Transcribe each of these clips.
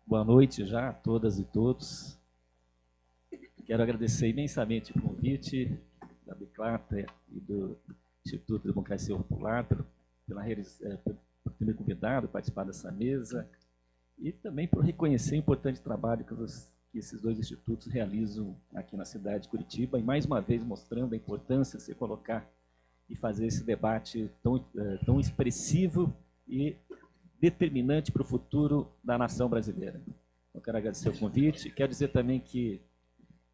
Boa noite já a todas e todos. Quero agradecer imensamente o convite da Biclata e do Instituto de Democracia Popular por ter me convidado a participar dessa mesa e também por reconhecer o importante trabalho que esses dois institutos realizam aqui na cidade de Curitiba e, mais uma vez, mostrando a importância de se colocar e fazer esse debate tão expressivo e determinante para o futuro da nação brasileira. Eu quero agradecer o convite. Quero dizer também que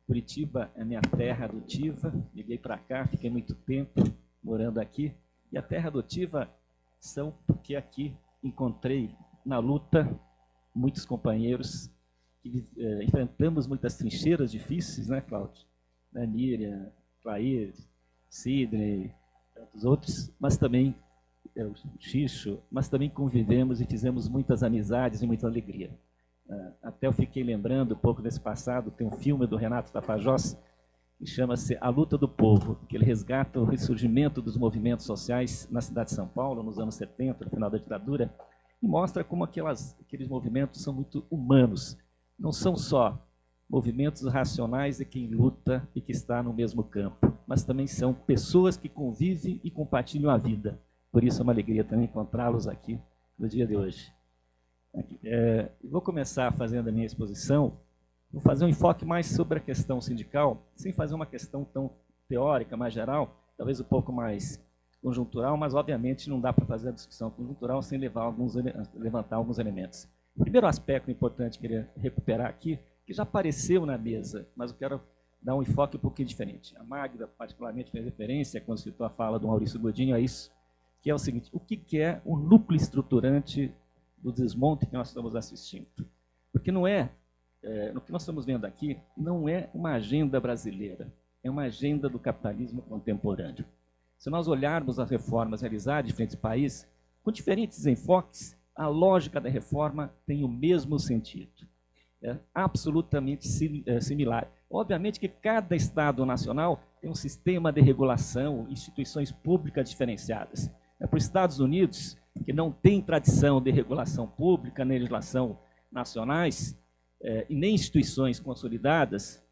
Curitiba é minha terra adotiva. Liguei para cá, fiquei muito tempo morando aqui. E a terra adotiva são porque aqui encontrei na luta muitos companheiros que enfrentamos muitas trincheiras difíceis, né, Cláudio? Miriam, Clair, Sidney, tantos outros, mas também o Xixo, mas também convivemos e fizemos muitas amizades e muita alegria. Até eu fiquei lembrando, um pouco desse passado, tem um filme do Renato Tapajós, que chama-se A Luta do Povo, que ele resgata o ressurgimento dos movimentos sociais na cidade de São Paulo, nos anos 70, no final da ditadura, e mostra como aqueles movimentos são muito humanos. Não são só movimentos racionais de quem luta e que está no mesmo campo, mas também são pessoas que convivem e compartilham a vida. Por isso é uma alegria também encontrá-los aqui no dia de hoje. Vou começar fazendo a minha exposição, vou fazer um enfoque mais sobre a questão sindical, sem fazer uma questão tão teórica, mais geral, talvez um pouco mais conjuntural, mas obviamente não dá para fazer a discussão conjuntural sem levantar alguns elementos. O primeiro aspecto importante que eu queria recuperar aqui, que já apareceu na mesa, mas eu quero dar um enfoque um pouquinho diferente. A Magda, particularmente, fez referência, quando citou a fala do Maurício Godinho, a isso, que é o seguinte: o que é o núcleo estruturante do desmonte que nós estamos assistindo? Porque não no que nós estamos vendo aqui, não é uma agenda brasileira, é uma agenda do capitalismo contemporâneo. Se nós olharmos as reformas realizadas em diferentes países, com diferentes enfoques, a lógica da reforma tem o mesmo sentido. É absolutamente similar. Obviamente que cada Estado nacional tem um sistema de regulação, instituições públicas diferenciadas. Para os Estados Unidos, que não tem tradição de regulação pública, nem legislação nacionais, e nem instituições consolidadas,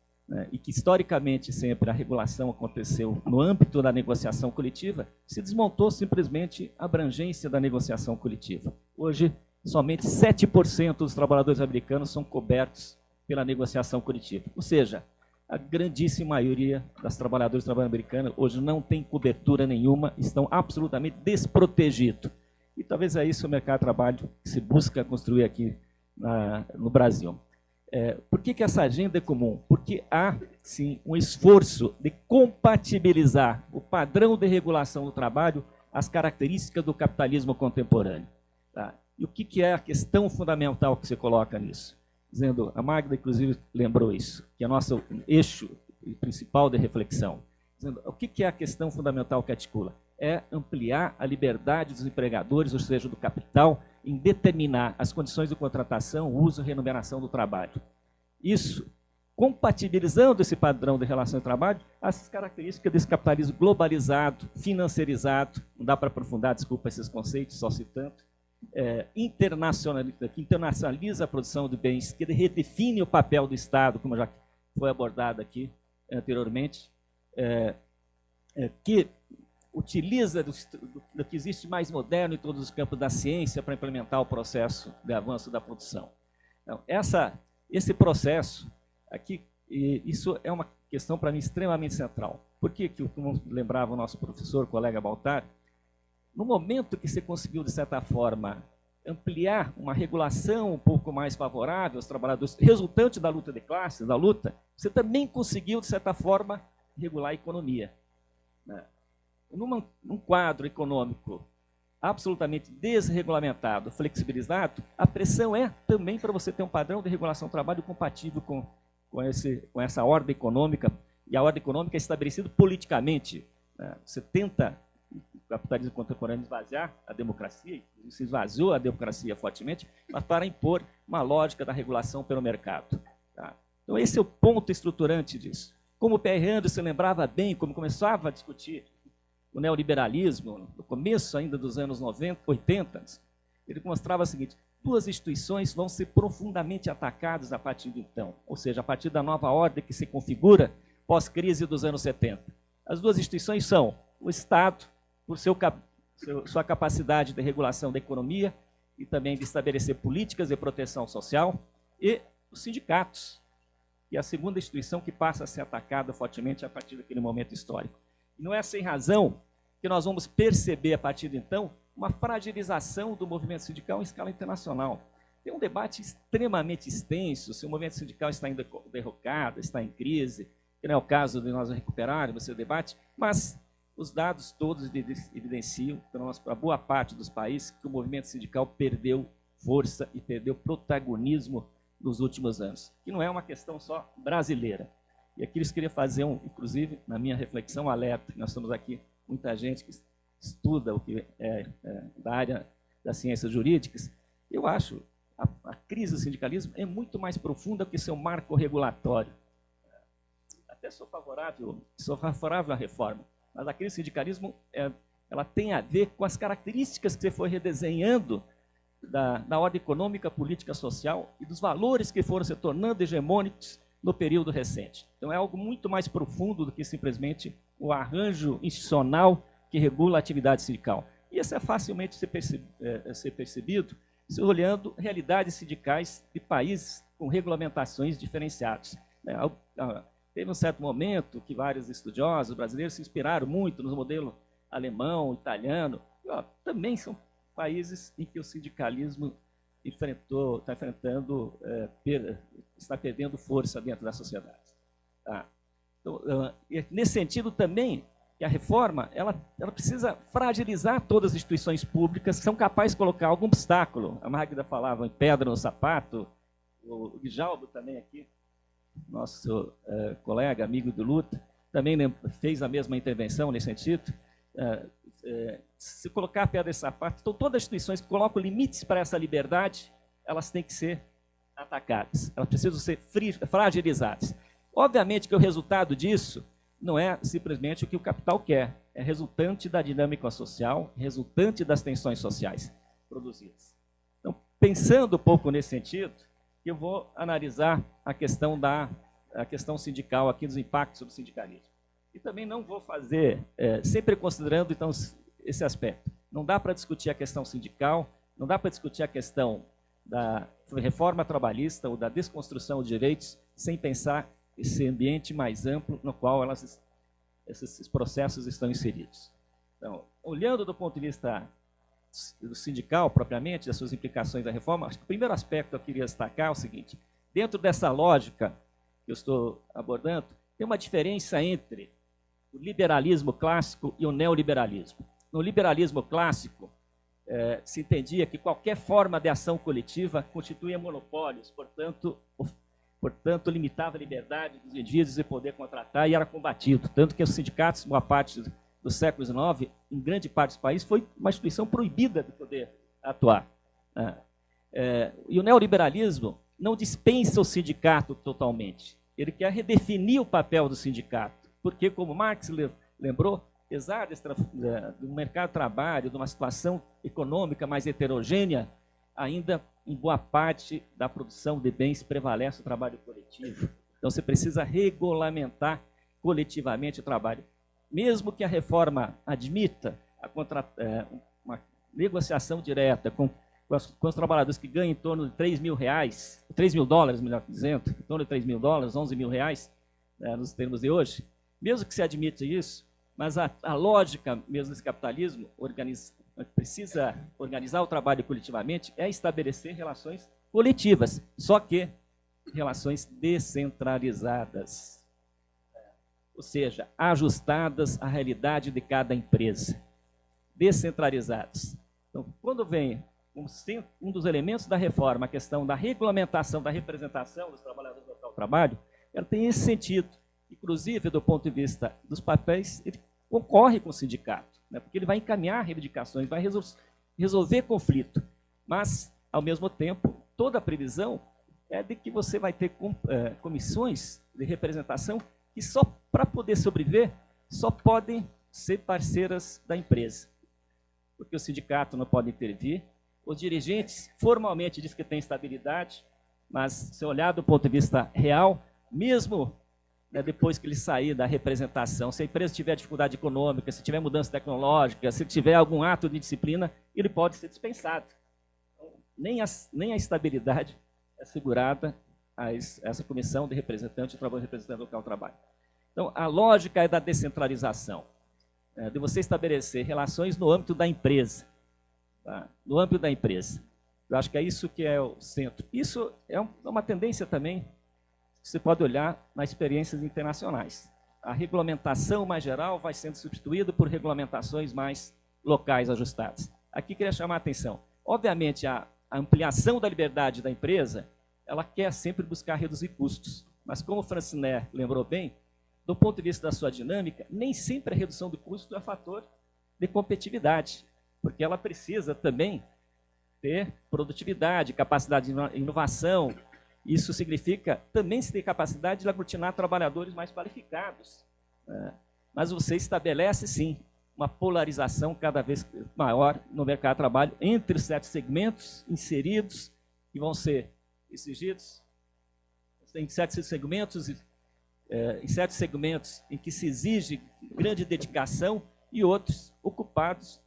e que historicamente sempre a regulação aconteceu no âmbito da negociação coletiva, se desmontou simplesmente a abrangência da negociação coletiva. Hoje, somente 7% dos trabalhadores americanos são cobertos pela negociação coletiva. Ou seja, a grandíssima maioria das trabalhadoras e trabalhadores americanos hoje não tem cobertura nenhuma, estão absolutamente desprotegidos. E talvez é isso o mercado de trabalho que se busca construir aqui no Brasil. Por que essa agenda é comum? Porque há, sim, um esforço de compatibilizar o padrão de regulação do trabalho às características do capitalismo contemporâneo. Tá? E o que é a questão fundamental que se coloca nisso? Dizendo, a Magda, inclusive, lembrou isso, que é nosso eixo principal de reflexão. Dizendo, o que é a questão fundamental que articula? É ampliar a liberdade dos empregadores, ou seja, do capital, em determinar as condições de contratação, uso e remuneração do trabalho. Isso, compatibilizando esse padrão de relação de trabalho, as características desse capitalismo globalizado, financiarizado, não dá para aprofundar, desculpa, esses conceitos, só citando, que internacionaliza a produção de bens, que redefine o papel do Estado, como já foi abordado aqui anteriormente, que utiliza do que existe mais moderno em todos os campos da ciência para implementar o processo de avanço da produção. Então, esse processo aqui, isso é uma questão para mim extremamente central. Por que, como lembrava o nosso professor, colega Baltar, no momento que você conseguiu, de certa forma, ampliar uma regulação um pouco mais favorável aos trabalhadores, resultante da luta de classes, você também conseguiu, de certa forma, regular a economia. Num quadro econômico absolutamente desregulamentado, flexibilizado, a pressão é também para você ter um padrão de regulação do trabalho compatível com essa ordem econômica, e a ordem econômica é estabelecida politicamente. Você tenta, o capitalismo contemporâneo, esvaziar a democracia, se esvaziou a democracia fortemente, mas para impor uma lógica da regulação pelo mercado. Tá? Então esse é o ponto estruturante disso. Como o Pierre Anderson lembrava bem, como começava a discutir o neoliberalismo, no começo ainda dos anos 90, 80, ele mostrava o seguinte: duas instituições vão ser profundamente atacadas a partir de então, ou seja, a partir da nova ordem que se configura pós-crise dos anos 70. As duas instituições são o Estado, por sua capacidade de regulação da economia e também de estabelecer políticas de proteção social, e os sindicatos, que é a segunda instituição que passa a ser atacada fortemente a partir daquele momento histórico. E não é sem razão que nós vamos perceber, a partir de então, uma fragilização do movimento sindical em escala internacional. Tem um debate extremamente extenso se o movimento sindical está em derrocada, está em crise, que não é o caso de nós recuperarmos esse debate, mas os dados todos evidenciam, para boa parte dos países, que o movimento sindical perdeu força e perdeu protagonismo nos últimos anos, que não é uma questão só brasileira. E aqui eu queria fazer, inclusive, na minha reflexão, alerta. Nós estamos aqui, muita gente que estuda o que é da área das ciências jurídicas. Eu acho a crise do sindicalismo é muito mais profunda que seu marco regulatório. Até sou favorável à reforma, mas a crise do sindicalismo ela tem a ver com as características que você foi redesenhando da ordem econômica, política, social e dos valores que foram se tornando hegemônicos no período recente. Então é algo muito mais profundo do que simplesmente o arranjo institucional que regula a atividade sindical. E isso é facilmente ser percebido se olhando realidades sindicais de países com regulamentações diferenciadas. Teve um certo momento que vários estudiosos brasileiros se inspiraram muito no modelo alemão, italiano, também são países em que o sindicalismo está perdendo força dentro da sociedade. Então, nesse sentido também, que a reforma ela precisa fragilizar todas as instituições públicas que são capazes de colocar algum obstáculo. A Magda falava em pedra no sapato, o Djalbo também aqui, nosso colega, amigo do Luta, também fez a mesma intervenção nesse sentido. Se colocar a pedra nesse sapato, então todas as instituições que colocam limites para essa liberdade, elas têm que ser atacadas, elas precisam ser fragilizadas. Obviamente que o resultado disso não é simplesmente o que o capital quer, é resultante da dinâmica social, resultante das tensões sociais produzidas. Então, pensando um pouco nesse sentido, eu vou analisar a questão sindical aqui, dos impactos sobre o sindicalismo. E também não vou fazer, sempre considerando então esse aspecto. Não dá para discutir a questão sindical, não dá para discutir a questão da reforma trabalhista ou da desconstrução de direitos sem pensar esse ambiente mais amplo no qual esses processos estão inseridos. Então, olhando do ponto de vista do sindical, propriamente, das suas implicações da reforma, acho que o primeiro aspecto que eu queria destacar é o seguinte: dentro dessa lógica que eu estou abordando, tem uma diferença entre o liberalismo clássico e o neoliberalismo. No liberalismo clássico, se entendia que qualquer forma de ação coletiva constituía monopólios, portanto, limitava a liberdade dos indivíduos de poder contratar e era combatido. Tanto que os sindicatos, boa parte do século XIX, em grande parte dos países, foi uma instituição proibida de poder atuar. E o neoliberalismo não dispensa o sindicato totalmente. Ele quer redefinir o papel do sindicato, porque, como Marx lembrou, apesar do mercado de trabalho, de uma situação econômica mais heterogênea, ainda em boa parte da produção de bens prevalece o trabalho coletivo. Então, você precisa regulamentar coletivamente o trabalho. Mesmo que a reforma admita uma negociação direta com os trabalhadores que ganham em torno de $3 mil, $3 mil, melhor dizendo, em torno de $3 mil, $11 mil, nos termos de hoje, mesmo que se admita isso, mas a lógica mesmo desse capitalismo precisa organizar o trabalho coletivamente, é estabelecer relações coletivas, só que relações descentralizadas, ou seja, ajustadas à realidade de cada empresa, descentralizadas. Então, quando vem um dos elementos da reforma, a questão da regulamentação, da representação dos trabalhadores do local de trabalho, ela tem esse sentido. Inclusive, do ponto de vista dos papéis, ele concorre com o sindicato, né, porque ele vai encaminhar reivindicações, vai resolver conflito. Mas, ao mesmo tempo, toda a previsão é de que você vai ter comissões de representação que só para poder sobreviver, só podem ser parceiras da empresa. Porque o sindicato não pode intervir, os dirigentes formalmente dizem que tem estabilidade, mas se olhar do ponto de vista real, mesmo depois que ele sair da representação, se a empresa tiver dificuldade econômica, se tiver mudança tecnológica, se tiver algum ato de disciplina, ele pode ser dispensado. Então, nem a estabilidade é assegurada a essa comissão de representante do trabalho, representante do local de trabalho. Então, a lógica é da descentralização, de você estabelecer relações no âmbito da empresa. Tá? No âmbito da empresa. Eu acho que é isso que é o centro. Isso é uma tendência também que você pode olhar nas experiências internacionais. A regulamentação mais geral vai sendo substituída por regulamentações mais locais ajustadas. Aqui queria chamar a atenção. Obviamente, a ampliação da liberdade da empresa, ela quer sempre buscar reduzir custos. Mas como o Franciné lembrou bem, do ponto de vista da sua dinâmica, nem sempre a redução do custo é fator de competitividade, porque ela precisa também ter produtividade, capacidade de inovação. Isso significa também se ter capacidade de aglutinar trabalhadores mais qualificados. Mas você estabelece, sim, uma polarização cada vez maior no mercado de trabalho entre certos segmentos inseridos que vão ser exigidos, em certos segmentos em que se exige grande dedicação e outros ocupados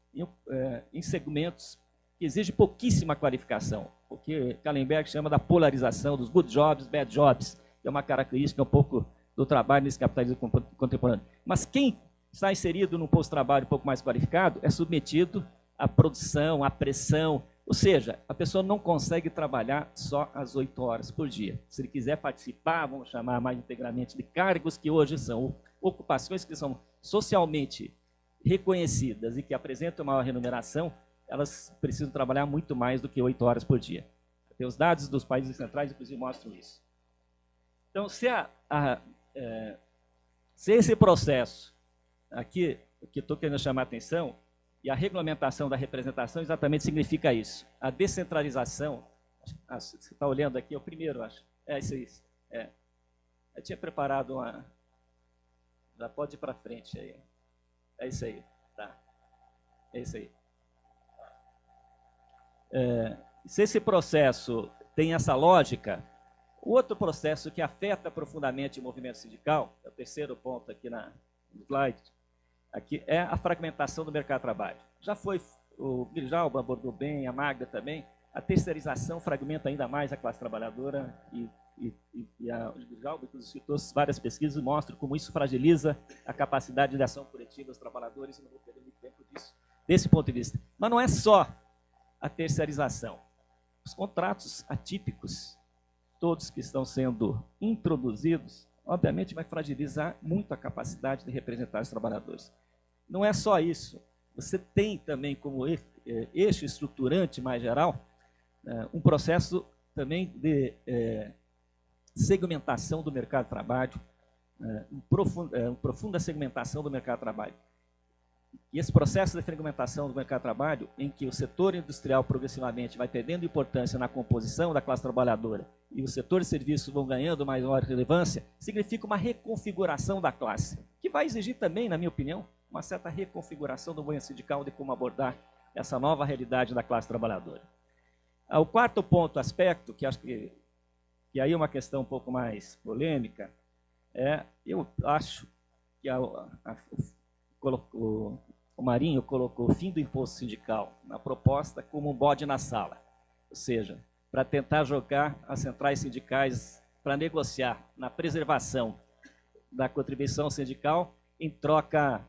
em segmentos que exigem pouquíssima qualificação, o que Kallenberg chama da polarização dos good jobs, bad jobs, que é uma característica um pouco do trabalho nesse capitalismo contemporâneo. Mas quem está inserido num posto de trabalho um pouco mais qualificado é submetido à produção, à pressão, ou seja, a pessoa não consegue trabalhar só às 8 horas por dia. Se ele quiser participar, vamos chamar mais integralmente, de cargos que hoje são ocupações que são socialmente reconhecidas e que apresentam maior remuneração, elas precisam trabalhar muito mais do que 8 horas por dia. Os dados dos países centrais, inclusive, mostram isso. Então, se esse processo, aqui, que estou querendo chamar a atenção, e a regulamentação da representação exatamente significa isso. A descentralização, você está olhando aqui, é o primeiro, acho. É isso aí. Eu tinha preparado uma... Já pode ir para frente aí. É isso aí. Tá. É isso aí. Se esse processo tem essa lógica, o outro processo que afeta profundamente o movimento sindical, é o terceiro ponto aqui no slide, aqui é a fragmentação do mercado de trabalho. Já foi, o Grijalba abordou bem, a Magda também, a terceirização fragmenta ainda mais a classe trabalhadora e o Grijalba, inclusive, citou várias pesquisas e mostram como isso fragiliza a capacidade de ação coletiva dos trabalhadores, e não vou perder muito tempo disso, desse ponto de vista. Mas não é só a terceirização. Os contratos atípicos, todos que estão sendo introduzidos, obviamente vai fragilizar muito a capacidade de representar os trabalhadores. Não é só isso. Você tem também como eixo estruturante mais geral um processo também de segmentação do mercado de trabalho, profunda segmentação do mercado de trabalho. E esse processo de fragmentação do mercado de trabalho, em que o setor industrial progressivamente vai perdendo importância na composição da classe trabalhadora e o setor de serviços vão ganhando maior relevância, significa uma reconfiguração da classe, que vai exigir também, na minha opinião, uma certa reconfiguração do movimento sindical de como abordar essa nova realidade da classe trabalhadora. O quarto ponto, aspecto, que acho que aí é uma questão um pouco mais polêmica, eu acho que o Marinho colocou o fim do imposto sindical na proposta como um bode na sala, ou seja, para tentar jogar as centrais sindicais para negociar na preservação da contribuição sindical em troca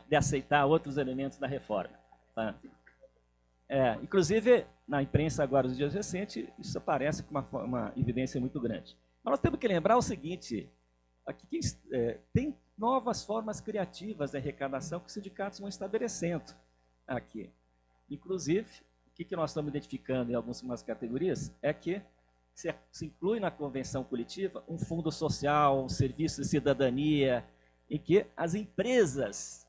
de aceitar outros elementos da reforma. Tá? Inclusive, na imprensa agora, nos dias recentes, isso aparece com uma evidência muito grande. Mas nós temos que lembrar o seguinte, aqui tem novas formas criativas de arrecadação que os sindicatos vão estabelecendo aqui. Inclusive, o que nós estamos identificando em algumas categorias é que se inclui na convenção coletiva um fundo social, um serviço de cidadania, em que as empresas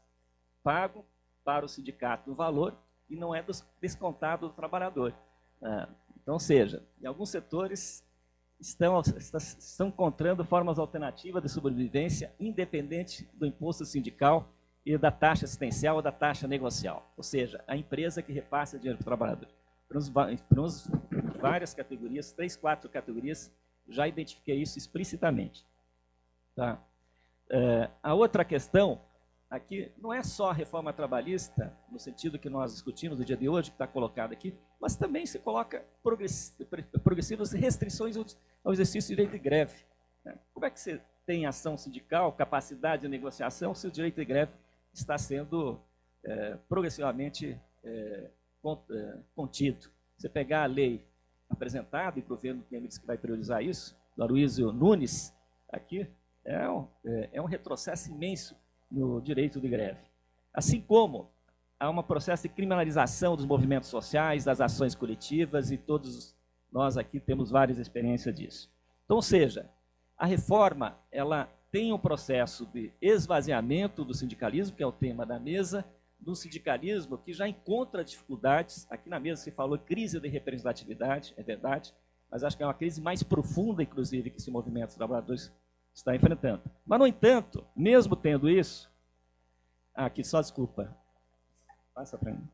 pagam para o sindicato o valor e não é descontado do trabalhador. Então, ou seja, em alguns setores estão encontrando formas alternativas de sobrevivência independente do imposto sindical e da taxa assistencial ou da taxa negocial, ou seja, a empresa que repassa dinheiro para o trabalhador. Para várias categorias, 3, 4 categorias, já identifiquei isso explicitamente. Tá? A outra questão aqui não é só a reforma trabalhista, no sentido que nós discutimos no dia de hoje, que está colocado aqui, mas também se coloca progressivas restrições ao exercício do direito de greve. Né? Como é que você tem ação sindical, capacidade de negociação, se o direito de greve está sendo progressivamente contido? Você pegar a lei apresentada, e o governo tem disse que vai priorizar isso, do Aloysio Nunes, aqui, é um retrocesso imenso no direito de greve. Assim como há um processo de criminalização dos movimentos sociais, das ações coletivas, e todos nós aqui temos várias experiências disso. Então, ou seja, a reforma ela tem um processo de esvaziamento do sindicalismo, que é o tema da mesa, do sindicalismo que já encontra dificuldades. Aqui na mesa se falou crise de representatividade, é verdade, mas acho que é uma crise mais profunda, inclusive, que esse movimento dos trabalhadores está enfrentando. Mas, no entanto, mesmo tendo isso... Aqui, só desculpa. Passa para mim.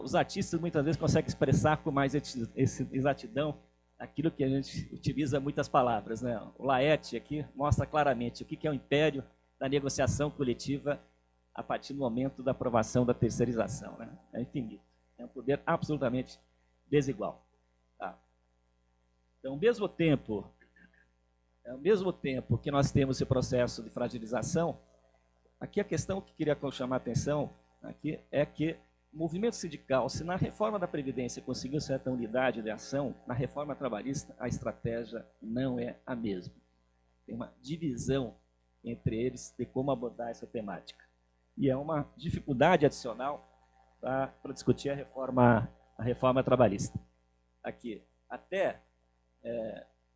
Os artistas muitas vezes conseguem expressar com mais exatidão aquilo que a gente utiliza muitas palavras. Né? O Laet aqui mostra claramente o que é o império da negociação coletiva a partir do momento da aprovação da terceirização. Né? É infinito. É um poder absolutamente desigual. Tá? Então, ao mesmo tempo que nós temos esse processo de fragilização, aqui a questão que queria chamar a atenção aqui é que o movimento sindical, se na reforma da Previdência conseguiu certa unidade de ação, na reforma trabalhista a estratégia não é a mesma. Tem uma divisão entre eles de como abordar essa temática. E é uma dificuldade adicional para discutir a reforma trabalhista. Aqui, até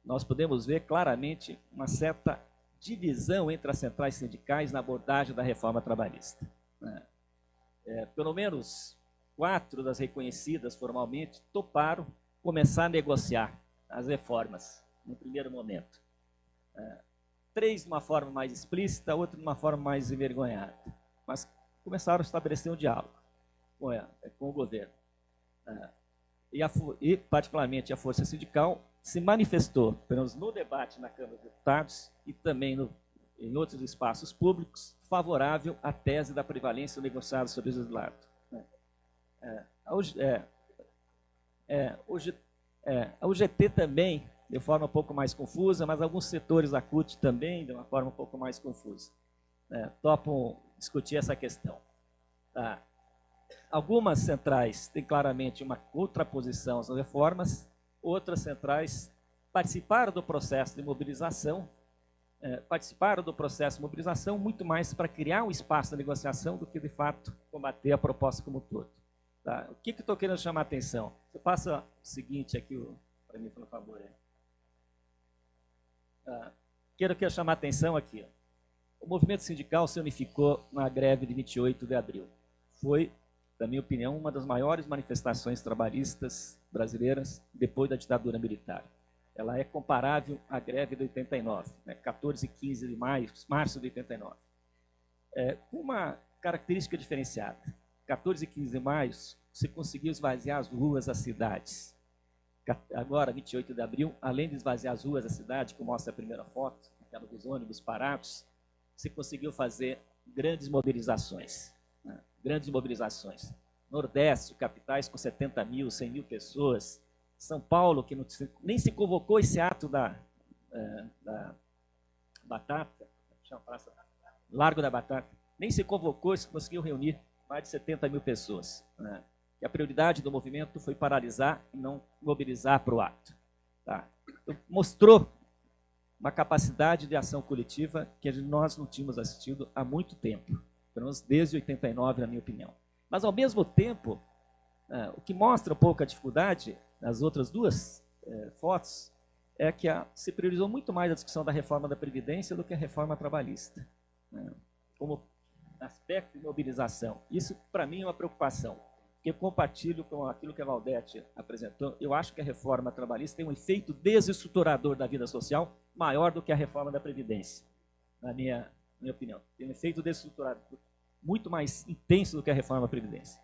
nós podemos ver claramente uma certa divisão entre as centrais sindicais na abordagem da reforma trabalhista. Pelo menos 4 das reconhecidas formalmente toparam começar a negociar as reformas no primeiro momento. 3 de uma forma mais explícita, outra de uma forma mais envergonhada. Mas começaram a estabelecer um diálogo com o governo. E, particularmente, a força sindical se manifestou, pelo menos no debate na Câmara dos Deputados e também em outros espaços públicos, favorável à tese da prevalência negociada sobre o legislado. A UGT também, de forma um pouco mais confusa, mas alguns setores da CUT também, de uma forma um pouco mais confusa. Topam discutir essa questão. Algumas centrais têm claramente uma outra posição às reformas, outras centrais participaram do processo de mobilização, muito mais para criar um espaço de negociação do que, de fato, combater a proposta como um todo. Tá? O que eu estou querendo chamar a atenção? Você passa o seguinte aqui, para mim, por favor. Quero chamar a atenção aqui. O movimento sindical se unificou na greve de 28 de abril. Foi, na minha opinião, uma das maiores manifestações trabalhistas brasileiras depois da ditadura militar. Ela é comparável à greve de 89, 14 e 15 de março de 89. Com uma característica diferenciada. 14 e 15 de maio, se conseguiu esvaziar as ruas das cidades. Agora, 28 de abril, além de esvaziar as ruas da cidade, como mostra a primeira foto, aquela dos ônibus parados, se conseguiu fazer grandes mobilizações. Grandes mobilizações. Nordeste, capitais com 70 mil, 100 mil pessoas. São Paulo, que nem se convocou esse ato da Batata, Largo da Batata, nem se convocou, se conseguiu reunir mais de 70 mil pessoas. E a prioridade do movimento foi paralisar e não mobilizar para o ato. Tá? Então, mostrou uma capacidade de ação coletiva que nós não tínhamos assistido há muito tempo, pelo menos desde 89, na minha opinião. Mas, ao mesmo tempo, o que mostra um pouco a dificuldade nas outras duas fotos é que se priorizou muito mais a discussão da reforma da Previdência do que a reforma trabalhista, como aspecto de mobilização. Isso, para mim, é uma preocupação, porque eu compartilho com aquilo que a Valdete apresentou. Eu acho que a reforma trabalhista tem um efeito desestruturador da vida social maior do que a reforma da Previdência, na minha opinião. Tem um efeito desestruturador muito mais intenso do que a reforma da Previdência.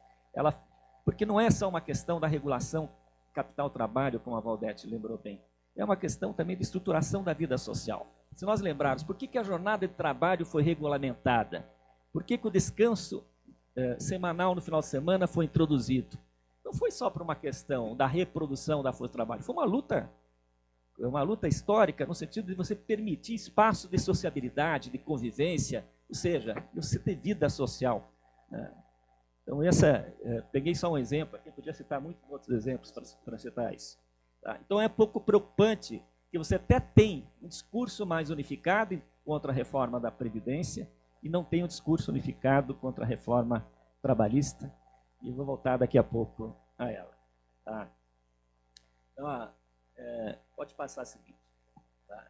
Porque não é só uma questão da regulação capital-trabalho, como a Valdete lembrou bem. É uma questão também de estruturação da vida social. Se nós lembrarmos, por que a jornada de trabalho foi regulamentada? Por que o descanso semanal no final de semana foi introduzido? Não foi só por uma questão da reprodução da força de trabalho, foi uma luta histórica no sentido de você permitir espaço de sociabilidade, de convivência, ou seja, você ter vida social. Então, peguei só um exemplo aqui, podia citar muitos outros exemplos para citar isso. Tá? Então, é pouco preocupante que você até tem um discurso mais unificado contra a reforma da Previdência e não tem um discurso unificado contra a reforma trabalhista. E eu vou voltar daqui a pouco a ela. Tá? Então, pode passar a seguinte. Tá?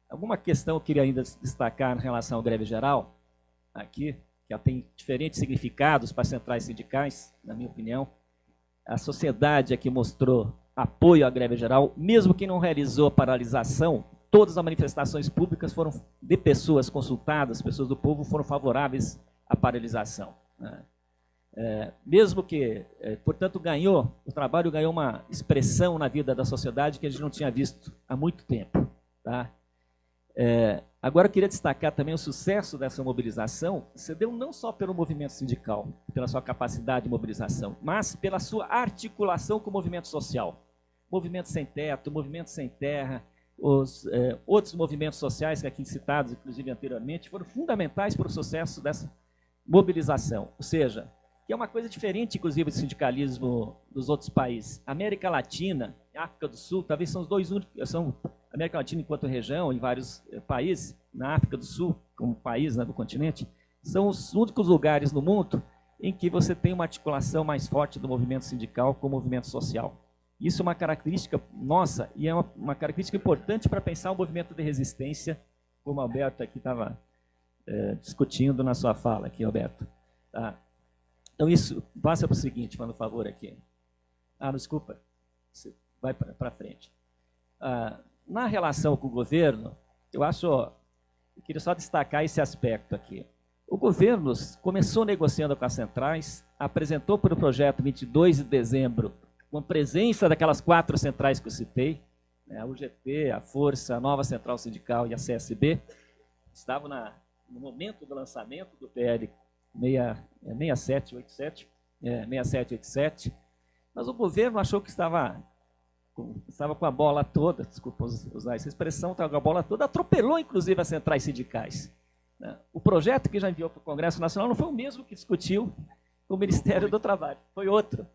Alguma questão eu queria ainda destacar em relação à greve geral, aqui, que ela tem diferentes significados para as centrais sindicais, na minha opinião. A sociedade aqui mostrou apoio à greve geral, mesmo quem não realizou a paralisação, todas as manifestações públicas foram de pessoas consultadas, pessoas do povo foram favoráveis à paralisação. Né? Mesmo que, portanto, o trabalho ganhou uma expressão na vida da sociedade que a gente não tinha visto há muito tempo. Tá? Agora eu queria destacar também o sucesso dessa mobilização, se deu não só pelo movimento sindical, pela sua capacidade de mobilização, mas pela sua articulação com o movimento social. Movimento sem teto, movimento sem terra, os outros movimentos sociais que aqui citados, inclusive anteriormente, foram fundamentais para o sucesso dessa mobilização. Ou seja, que é uma coisa diferente, inclusive, do sindicalismo dos outros países. América Latina, África do Sul, talvez são os dois únicos, são América Latina enquanto região, em vários países, na África do Sul, como país, né, do continente, são os únicos lugares no mundo em que você tem uma articulação mais forte do movimento sindical com o movimento social. Isso é uma característica nossa e é uma característica importante para pensar o movimento de resistência, como o Alberto aqui estava discutindo na sua fala, aqui, Alberto. Tá? Então, isso, passa para o seguinte, por favor, aqui. Desculpa, você vai para frente. Na relação com o governo, eu queria só destacar esse aspecto aqui. O governo começou negociando com as centrais, apresentou para o projeto 22 de dezembro, com a presença daquelas 4 centrais que eu citei, né, a UGT, a Força, a Nova Central Sindical e a CSB, estavam no momento do lançamento do PL 6787, mas o governo achou que estava com a bola toda, desculpa usar essa expressão, estava com a bola toda, atropelou inclusive as centrais sindicais. O projeto que já enviou para o Congresso Nacional não foi o mesmo que discutiu com o Ministério do Trabalho, foi outro.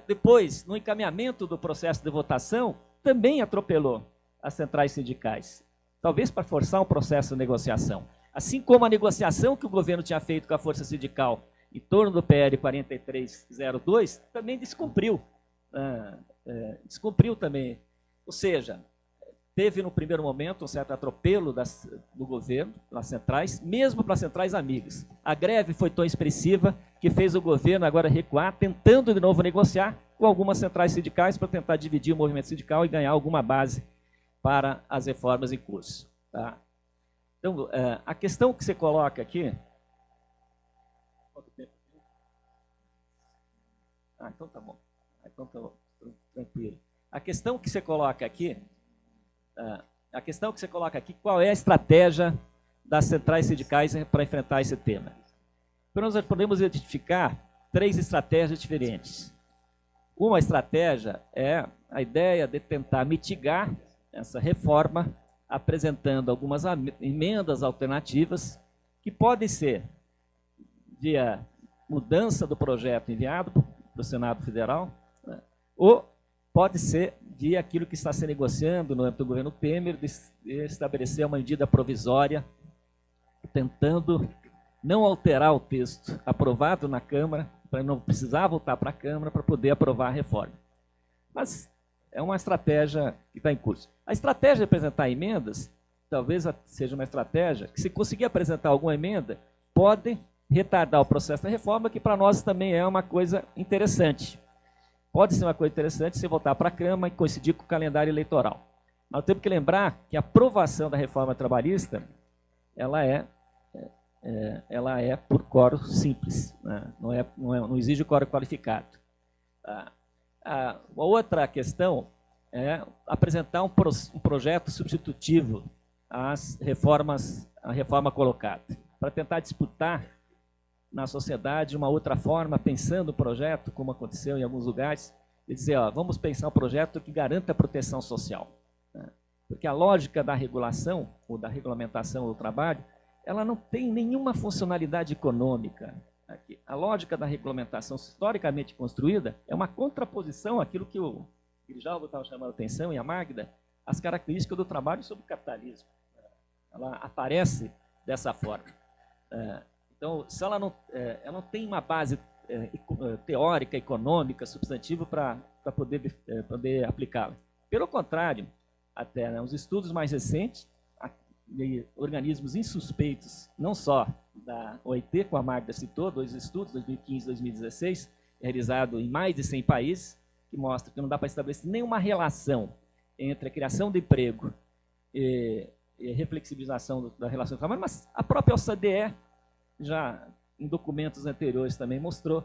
Depois, no encaminhamento do processo de votação, também atropelou as centrais sindicais, talvez para forçar um processo de negociação. Assim como a negociação que o governo tinha feito com a Força Sindical em torno do PL 4302 também descumpriu. Descumpriu também. Ou seja, teve no primeiro momento um certo atropelo do governo, das centrais, mesmo para as centrais amigas. A greve foi tão expressiva que fez o governo agora recuar, tentando de novo negociar com algumas centrais sindicais para tentar dividir o movimento sindical e ganhar alguma base para as reformas em curso. Tá? Então, a questão que você coloca aqui... Quanto tempo? Então tá bom. Então tá bom. Tranquilo. A questão que você coloca aqui, qual é a estratégia das centrais sindicais para enfrentar esse tema? Então, nós podemos identificar 3 estratégias diferentes. Uma estratégia é a ideia de tentar mitigar essa reforma, apresentando algumas emendas alternativas, que podem ser via mudança do projeto enviado para o Senado Federal, né, ou pode ser via aquilo que está se negociando no âmbito do governo Temer, de estabelecer uma medida provisória, tentando não alterar o texto aprovado na Câmara, para não precisar voltar para a Câmara para poder aprovar a reforma. Mas é uma estratégia que está em curso. A estratégia de apresentar emendas, talvez seja uma estratégia que, se conseguir apresentar alguma emenda, pode retardar o processo da reforma, que para nós também é uma coisa interessante. Pode ser uma coisa interessante se voltar para a Câmara e coincidir com o calendário eleitoral. Nós temos que lembrar que a aprovação da reforma trabalhista, ela é por quórum simples, né? Não exige quórum qualificado. A outra questão é apresentar um projeto substitutivo à reforma colocada, para tentar disputar na sociedade uma outra forma, pensando o projeto, como aconteceu em alguns lugares, e dizer, ó, vamos pensar um projeto que garanta a proteção social. Né? Porque a lógica da regulação, ou da regulamentação do trabalho, ela não tem nenhuma funcionalidade econômica. Aqui. A lógica da regulamentação historicamente construída é uma contraposição àquilo que o Grijalvo estava chamando a atenção, e a Magda, as características do trabalho sobre o capitalismo. Ela aparece dessa forma. Então, se ela não tem uma base teórica, econômica, substantiva para poder aplicá-la. Pelo contrário, até os estudos mais recentes, de organismos insuspeitos, não só da OIT, como a Magda citou, 2 estudos, 2015 e 2016, realizados em mais de 100 países, que mostram que não dá para estabelecer nenhuma relação entre a criação de emprego e a reflexibilização da relação de trabalho, mas a própria OCDE, já em documentos anteriores também mostrou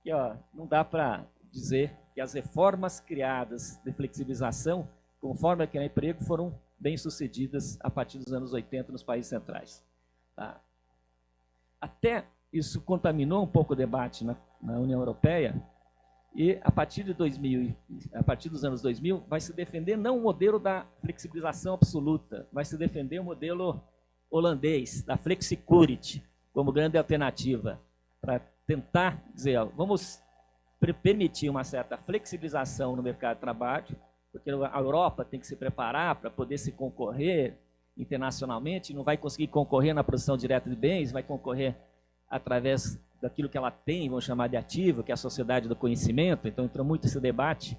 que não dá para dizer que as reformas criadas de flexibilização, conforme a criar emprego, foram bem-sucedidas a partir dos anos 80 nos países centrais. Tá? Até isso contaminou um pouco o debate na União Europeia, e a partir dos anos 2000, vai se defender não o modelo da flexibilização absoluta, vai se defender o modelo holandês, da flexicurity, como grande alternativa, para tentar dizer, ó, vamos permitir uma certa flexibilização no mercado de trabalho, porque a Europa tem que se preparar para poder se concorrer internacionalmente, não vai conseguir concorrer na produção direta de bens, vai concorrer através daquilo que ela tem, vamos chamar de ativo, que é a sociedade do conhecimento. Então entrou muito esse debate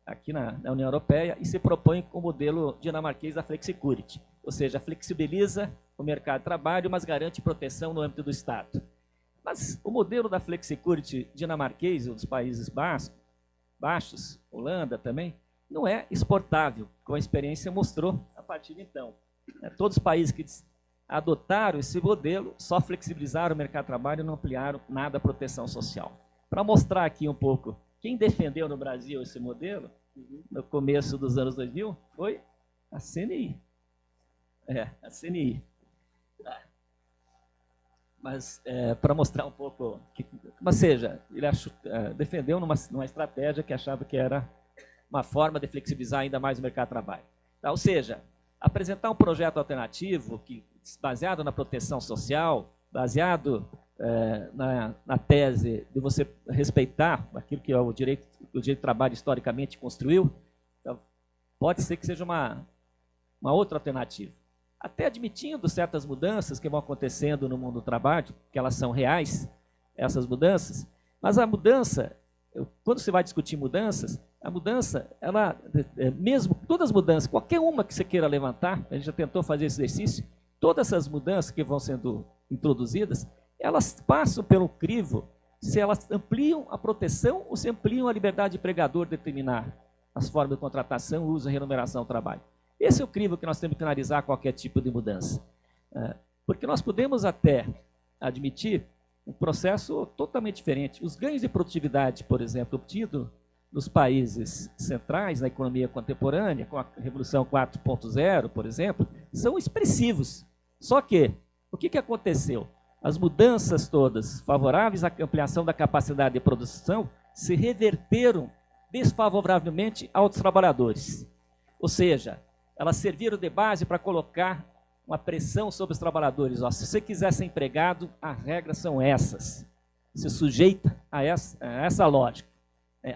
aqui na União Europeia e se propõe o modelo dinamarquês da flexicurity, ou seja, flexibiliza o mercado de trabalho, mas garante proteção no âmbito do Estado. Mas o modelo da flexicurity dinamarquês, dos Países Baixos, Holanda também, não é exportável, como a experiência mostrou a partir de então. Todos os países que adotaram esse modelo só flexibilizaram o mercado de trabalho e não ampliaram nada a proteção social. Para mostrar aqui um pouco, quem defendeu no Brasil esse modelo, no começo dos anos 2000, foi a CNI. A CNI. Mas para mostrar um pouco, mas seja, ele defendeu numa estratégia que achava que era uma forma de flexibilizar ainda mais o mercado de trabalho. Tá? Ou seja, apresentar um projeto alternativo baseado na proteção social, baseado na tese de você respeitar aquilo que o direito de trabalho historicamente construiu, então, pode ser que seja uma outra alternativa. Até admitindo certas mudanças que vão acontecendo no mundo do trabalho, que elas são reais, essas mudanças, mas a mudança, quando você vai discutir mudanças, a mudança, mesmo todas as mudanças, qualquer uma que você queira levantar, a gente já tentou fazer esse exercício, todas essas mudanças que vão sendo introduzidas, elas passam pelo crivo se elas ampliam a proteção ou se ampliam a liberdade de empregador de determinar as formas de contratação, uso e remuneração do trabalho. Esse é o crivo que nós temos que analisar qualquer tipo de mudança. Porque nós podemos até admitir um processo totalmente diferente. Os ganhos de produtividade, por exemplo, obtidos nos países centrais, na economia contemporânea, com a Revolução 4.0, por exemplo, são expressivos. Só que, o que aconteceu? As mudanças todas favoráveis à ampliação da capacidade de produção se reverteram desfavoravelmente aos trabalhadores. Ou seja, elas serviram de base para colocar uma pressão sobre os trabalhadores. Ó, se você quiser ser empregado, as regras são essas. Se sujeita a essa lógica.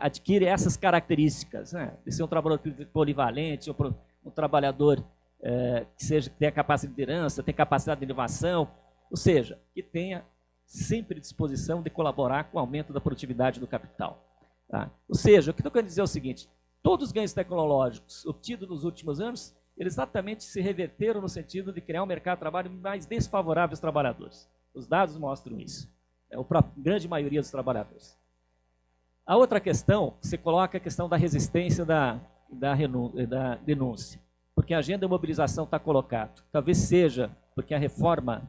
Adquire essas características, né? De ser um trabalhador polivalente, um trabalhador que tenha capacidade de liderança, tenha capacidade de inovação, ou seja, que tenha sempre disposição de colaborar com o aumento da produtividade do capital. Tá? Ou seja, o que eu quero dizer é o seguinte, todos os ganhos tecnológicos obtidos nos últimos anos, eles exatamente se reverteram no sentido de criar um mercado de trabalho mais desfavorável aos trabalhadores. Os dados mostram isso. A grande maioria dos trabalhadores. A outra questão, você coloca a questão da resistência da denúncia. Por porque a agenda de mobilização está colocada. Talvez seja porque a reforma,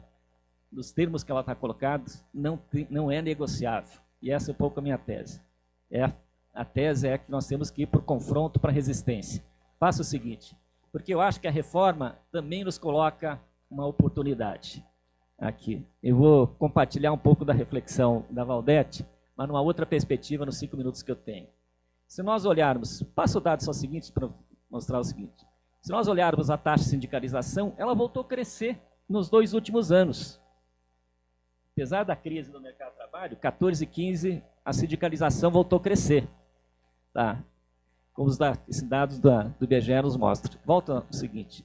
nos termos que ela está colocada, não é negociável. E essa é um pouco a minha tese. A tese é que nós temos que ir para o confronto, para a resistência. Faça o seguinte, porque eu acho que a reforma também nos coloca uma oportunidade aqui. Eu vou compartilhar um pouco da reflexão da Valdete, mas numa outra perspectiva, nos 5 minutos que eu tenho. Se nós olharmos, passo o dado só o seguinte, para mostrar o seguinte. Se nós olharmos a taxa de sindicalização, ela voltou a crescer nos 2 últimos anos. Apesar da crise no mercado de trabalho, 14 e 15, a sindicalização voltou a crescer. Tá? Como esses dados do IBGE nos mostram. Volta ao seguinte.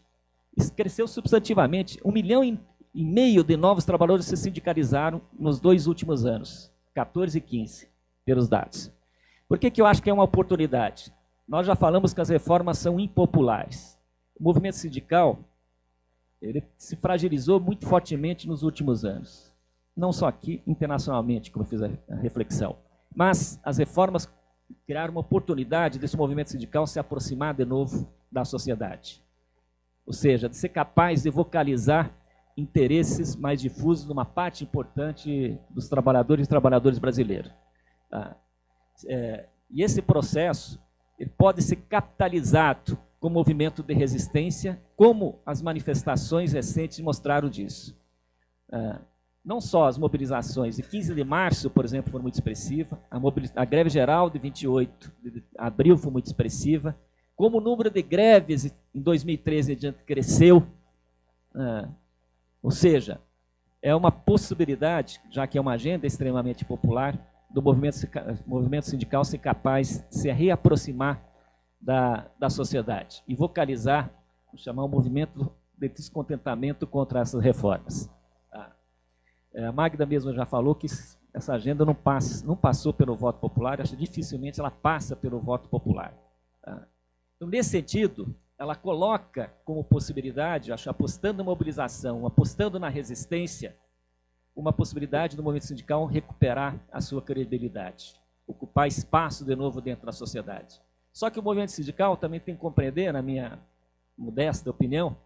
Isso cresceu substantivamente. 1,5 milhão de novos trabalhadores se sindicalizaram nos 2 últimos anos. 14 e 15, pelos dados. Por que eu acho que é uma oportunidade? Nós já falamos que as reformas são impopulares. O movimento sindical ele se fragilizou muito fortemente nos últimos anos. Não só aqui, internacionalmente, como eu fiz a reflexão. Mas as reformas criaram uma oportunidade desse movimento sindical se aproximar de novo da sociedade. Ou seja, de ser capaz de vocalizar interesses mais difusos numa parte importante dos trabalhadores e trabalhadoras brasileiros. E esse processo ele pode ser capitalizado com o movimento de resistência, como as manifestações recentes mostraram disso. Não só as mobilizações de 15 de março, por exemplo, foram muito expressivas, a greve geral de 28 de abril foi muito expressiva, como o número de greves em 2013 adiante cresceu, ou seja, é uma possibilidade, já que é uma agenda extremamente popular, do movimento sindical ser capaz de se reaproximar da sociedade e vocalizar, vou chamar um movimento de descontentamento contra essas reformas. A Magda mesmo já falou que essa agenda não passou pelo voto popular, acho que dificilmente ela passa pelo voto popular. Então, nesse sentido, ela coloca como possibilidade, acho, apostando na mobilização, apostando na resistência, uma possibilidade do movimento sindical recuperar a sua credibilidade, ocupar espaço de novo dentro da sociedade. Só que o movimento sindical também tem que compreender, na minha modesta opinião,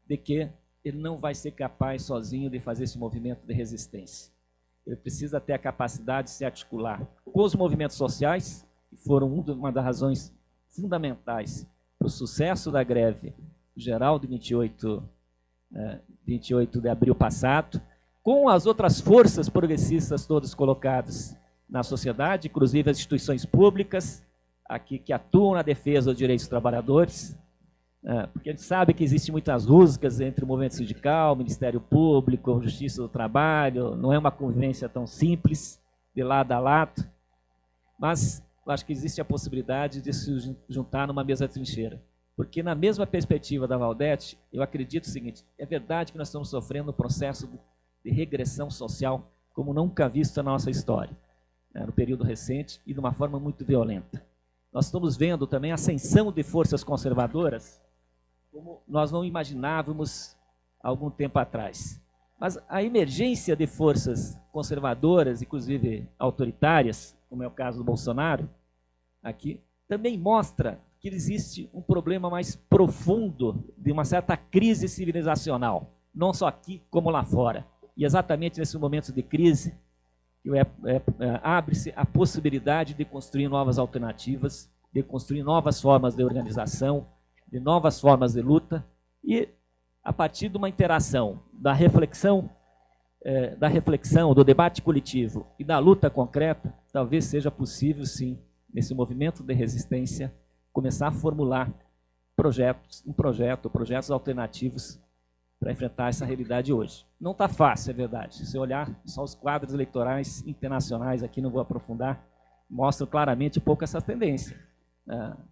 de que ele não vai ser capaz sozinho de fazer esse movimento de resistência. Ele precisa ter a capacidade de se articular com os movimentos sociais, que foram uma das razões fundamentais para o sucesso da greve geral de 28 de abril passado, com as outras forças progressistas todas colocadas na sociedade, inclusive as instituições públicas, aqui que atuam na defesa dos direitos dos trabalhadores, porque a gente sabe que existem muitas rusgas entre o movimento sindical, o Ministério Público, a Justiça do Trabalho, não é uma convivência tão simples, de lado a lado, mas eu acho que existe a possibilidade de se juntar numa mesma trincheira. Porque na mesma perspectiva da Valdete, eu acredito o seguinte, é verdade que nós estamos sofrendo um processo de regressão social como nunca visto na nossa história, no período recente e de uma forma muito violenta. Nós estamos vendo também a ascensão de forças conservadoras como nós não imaginávamos há algum tempo atrás. Mas a emergência de forças conservadoras, inclusive autoritárias, como é o caso do Bolsonaro, aqui, também mostra que existe um problema mais profundo de uma certa crise civilizacional, não só aqui como lá fora. E exatamente nesse momento de crise, abre-se a possibilidade de construir novas alternativas, de construir novas formas de organização, de novas formas de luta, e a partir de uma interação da reflexão, do debate coletivo e da luta concreta, talvez seja possível, sim, nesse movimento de resistência, começar a formular projetos alternativos para enfrentar essa realidade hoje. Não está fácil, é verdade. Se você olhar só os quadros eleitorais internacionais, aqui não vou aprofundar, mostram claramente um pouco essa tendência.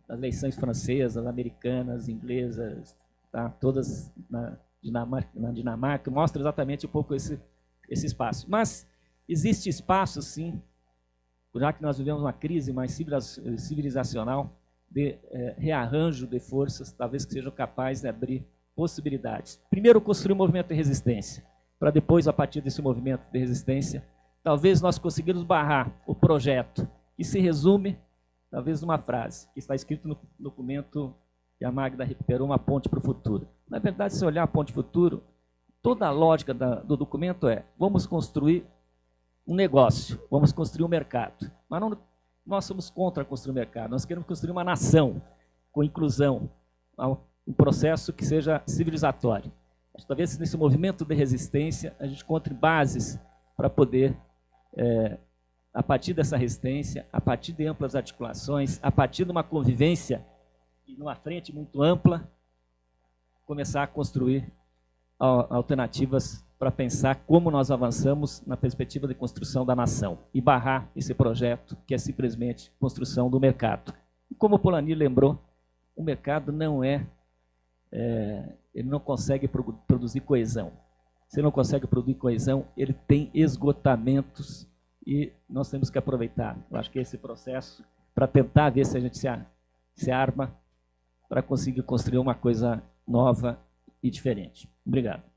As eleições francesas, americanas, inglesas, tá? Todas na Dinamarca, mostram exatamente um pouco esse espaço. Mas existe espaço, sim, já que nós vivemos uma crise mais civilizacional, de rearranjo de forças, talvez que sejam capazes de abrir possibilidades. Primeiro, construir um movimento de resistência, para depois, a partir desse movimento de resistência, talvez nós conseguirmos barrar o projeto, que se resume, talvez, numa frase, que está escrito no documento que a Magda recuperou, uma ponte para o futuro. Na verdade, se olhar a ponte futuro, toda a lógica do documento é: vamos construir um negócio, vamos construir um mercado. Mas não, nós somos contra construir um mercado, nós queremos construir uma nação com inclusão, um processo que seja civilizatório. Talvez nesse movimento de resistência a gente encontre bases para poder, a partir dessa resistência, a partir de amplas articulações, a partir de uma convivência e numa frente muito ampla, começar a construir alternativas para pensar como nós avançamos na perspectiva de construção da nação e barrar esse projeto que é simplesmente construção do mercado. E como o Polanyi lembrou, o mercado não ele não consegue produzir coesão. Se ele não consegue produzir coesão, ele tem esgotamentos e nós temos que aproveitar. Eu acho que esse processo para tentar ver se a gente se arma para conseguir construir uma coisa nova e diferente. Obrigado.